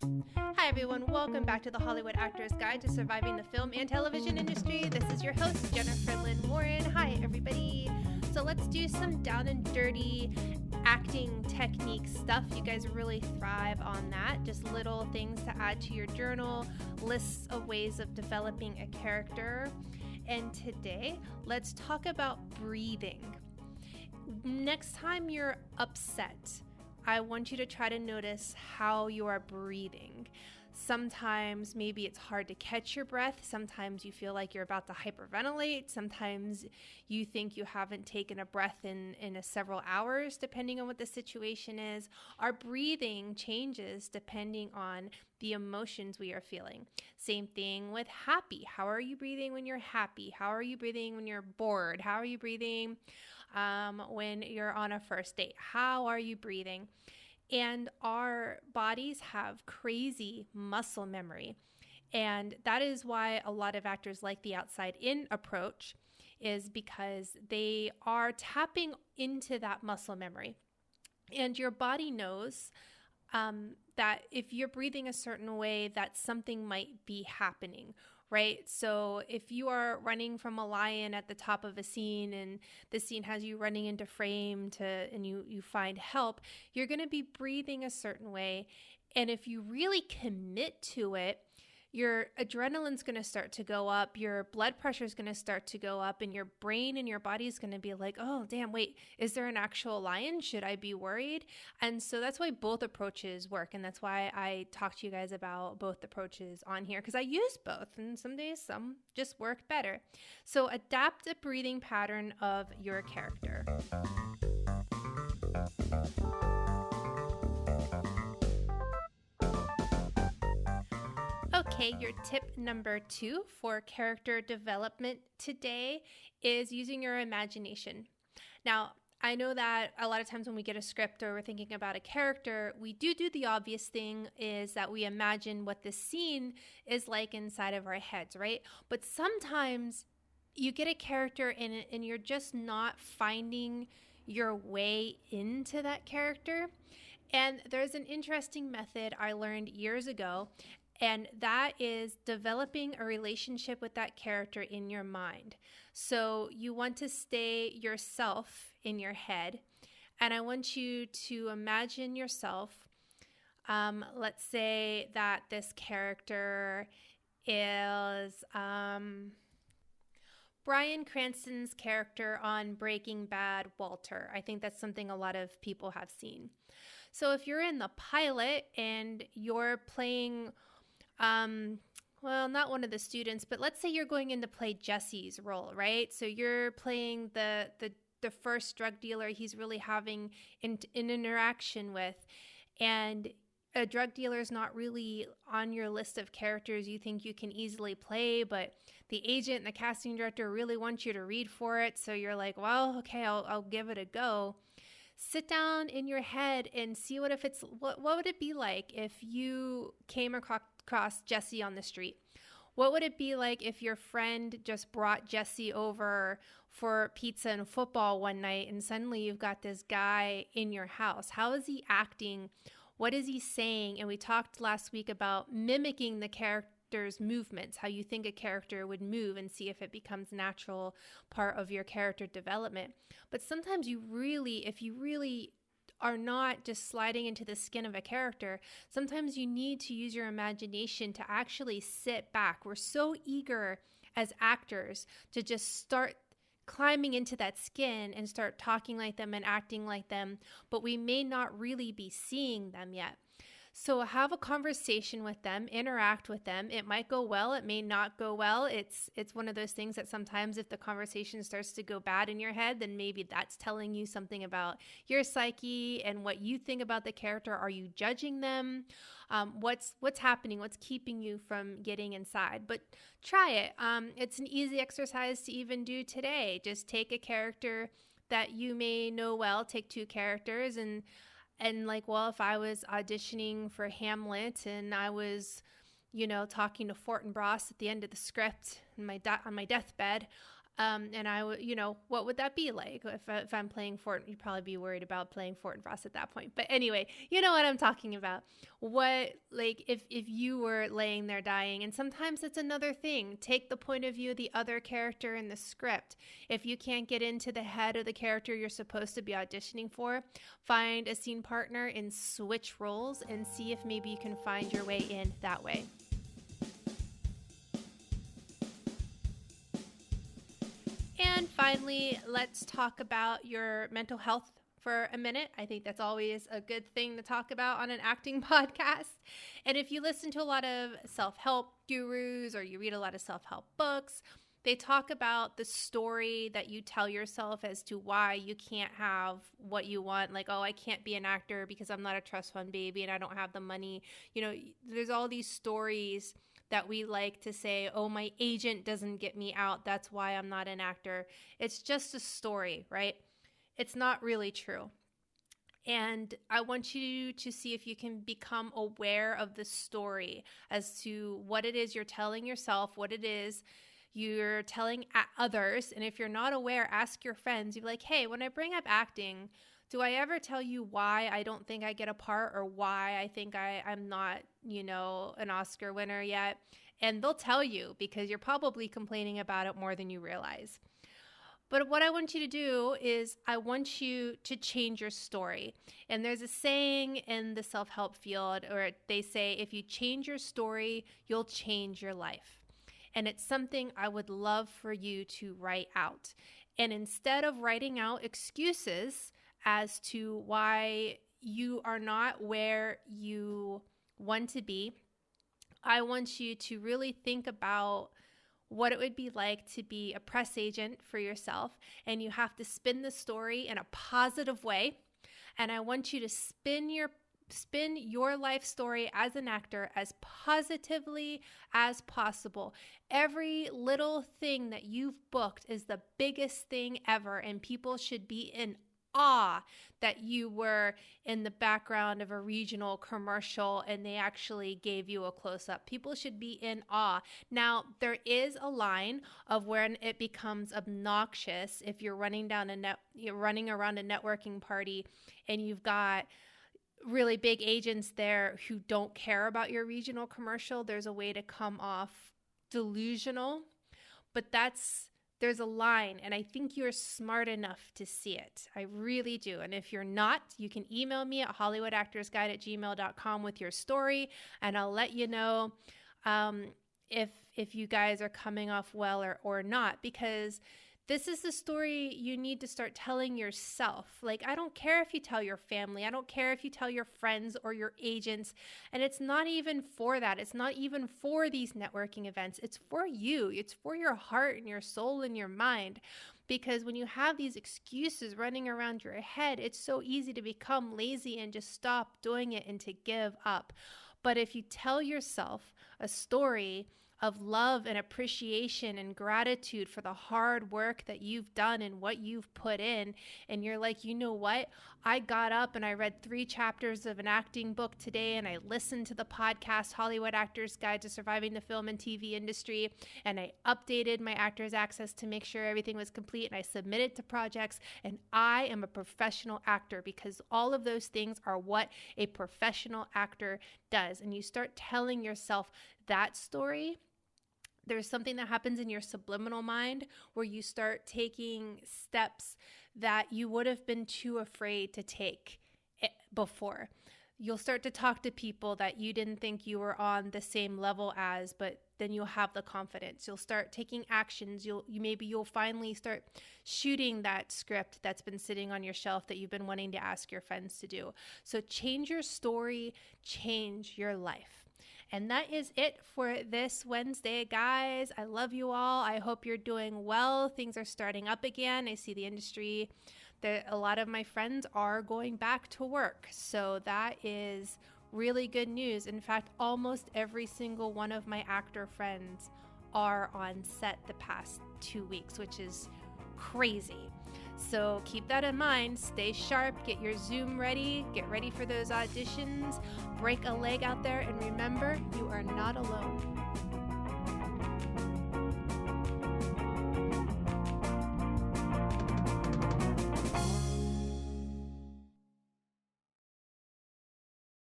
Hi everyone, welcome back to the Hollywood Actors Guide to Surviving the Film and Television Industry. This is your host, Jennifer Lynn Warren. Hi everybody. So let's do some down and dirty acting technique stuff. You guys really thrive on that. Just little things to add to your journal, lists of ways of developing a character. And today, let's talk about breathing. Next time you're upset, I want you to try to notice how you are breathing. Sometimes maybe it's hard to catch your breath. Sometimes you feel like you're about to hyperventilate. Sometimes you think you haven't taken a breath in several hours, depending on what the situation is. Our breathing changes depending on the emotions we are feeling. Same thing with happy. How are you breathing when you're happy? How are you breathing when you're bored? How are you breathing when you're on a first date? How are you breathing? And our bodies have crazy muscle memory. And that is why a lot of actors like the outside in approach, is because they are tapping into that muscle memory. And your body knows that if you're breathing a certain way, that something might be happening, right? So if you are running from a lion at the top of a scene and the scene has you running into frame and you find help, you're going to be breathing a certain way. And if you really commit to it, your adrenaline's going to start to go up, your blood pressure is going to start to go up, and your brain and your body is going to be like, oh, damn, wait, is there an actual lion? Should I be worried? And so that's why both approaches work. And that's why I talk to you guys about both approaches on here, because I use both. And some days, some just work better. So adapt a breathing pattern of your character. Okay, your tip number 2 for character development today is using your imagination. Now, I know that a lot of times when we get a script or we're thinking about a character, we do the obvious thing, is that we imagine what the scene is like inside of our heads, right? But sometimes you get a character and you're just not finding your way into that character. And there's an interesting method I learned years ago, and that is developing a relationship with that character in your mind. So you want to stay yourself in your head. And I want you to imagine yourself. Let's say that this character is Bryan Cranston's character on Breaking Bad, Walter. I think that's something a lot of people have seen. So if you're in the pilot and you're playing not one of the students, but let's say you're going in to play Jesse's role, right? So you're playing the first drug dealer he's really having an interaction with, and a drug dealer is not really on your list of characters you think you can easily play, but the agent and the casting director really want you to read for it. So you're like, well, okay, I'll give it a go. Sit down in your head and see what would it be like if you came across Jesse on the street? What would it be like if your friend just brought Jesse over for pizza and football one night and suddenly you've got this guy in your house? How is he acting? What is he saying? And we talked last week about mimicking the character's movements, how you think a character would move, and see if it becomes a natural part of your character development. But sometimes if you really are not just sliding into the skin of a character, sometimes you need to use your imagination to actually sit back. We're so eager as actors to just start climbing into that skin and start talking like them and acting like them, but we may not really be seeing them yet. So have a conversation with them, interact with them. It might go well, it may not go well. It's one of those things that sometimes if the conversation starts to go bad in your head, then maybe that's telling you something about your psyche and what you think about the character. Are you judging them? What's happening? What's keeping you from getting inside? But try it. It's an easy exercise to even do today. Just take a character that you may know well, take 2 characters and if I was auditioning for Hamlet and I was, talking to Fortinbras at the end of the script on my deathbed, And I would, what would that be like if I'm playing Fort? You'd probably be worried about playing Fort and Frost at that point. But anyway, you know what I'm talking about. What, like, if you were laying there dying, and sometimes it's another thing. Take the point of view of the other character in the script. If you can't get into the head of the character you're supposed to be auditioning for, find a scene partner and switch roles and see if maybe you can find your way in that way. And finally, let's talk about your mental health for a minute. I think that's always a good thing to talk about on an acting podcast. And if you listen to a lot of self-help gurus or you read a lot of self-help books, they talk about the story that you tell yourself as to why you can't have what you want. Like, oh, I can't be an actor because I'm not a trust fund baby and I don't have the money. There's all these stories that we like to say, oh, my agent doesn't get me out. That's why I'm not an actor. It's just a story, right? It's not really true. And I want you to see if you can become aware of the story as to what it is you're telling yourself, what it is you're telling others. And if you're not aware, ask your friends. You're like, hey, when I bring up acting, do I ever tell you why I don't think I get a part or why I think I'm not, an Oscar winner yet? And they'll tell you because you're probably complaining about it more than you realize. But what I want you to do is I want you to change your story. And there's a saying in the self-help field, or they say, if you change your story, you'll change your life. And it's something I would love for you to write out. And instead of writing out excuses as to why you are not where you want to be, I want you to really think about what it would be like to be a press agent for yourself, and you have to spin the story in a positive way. And I want you to spin your life story as an actor as positively as possible. Every little thing that you've booked is the biggest thing ever, and people should be in awe that you were in the background of a regional commercial and they actually gave you a close-up. People should be in awe. Now, there is a line of when it becomes obnoxious if you're running around a networking party and you've got really big agents there who don't care about your regional commercial. There's a way to come off delusional, but there's a line, and I think you're smart enough to see it. I really do. And if you're not, you can email me at hollywoodactorsguide@gmail.com with your story, and I'll let you know if you guys are coming off well or not, because this is the story you need to start telling yourself. Like, I don't care if you tell your family. I don't care if you tell your friends or your agents. And it's not even for that. It's not even for these networking events. It's for you. It's for your heart and your soul and your mind. Because when you have these excuses running around your head, it's so easy to become lazy and just stop doing it and to give up. But if you tell yourself a story of love and appreciation and gratitude for the hard work that you've done and what you've put in, and you're like, you know what? I got up and I read 3 chapters of an acting book today, and I listened to the podcast Hollywood Actors Guide to Surviving the Film and TV Industry, and I updated my Actors Access to make sure everything was complete, and I submitted to projects, and I am a professional actor, because all of those things are what a professional actor does. And you start telling yourself that story, there's something that happens in your subliminal mind where you start taking steps that you would have been too afraid to take before. You'll start to talk to people that you didn't think you were on the same level as, but then you'll have the confidence. You'll start taking actions. You'll finally start shooting that script that's been sitting on your shelf that you've been wanting to ask your friends to do. So change your story, change your life. And that is it for this Wednesday, guys. I love you all. I hope you're doing well. Things are starting up again. I see the industry, a lot of my friends are going back to work. So that is really good news. In fact, almost every single one of my actor friends are on set the past 2 weeks, which is crazy. So keep that in mind. Stay sharp, get your Zoom ready, get ready for those auditions, break a leg out there, and remember, you are not alone.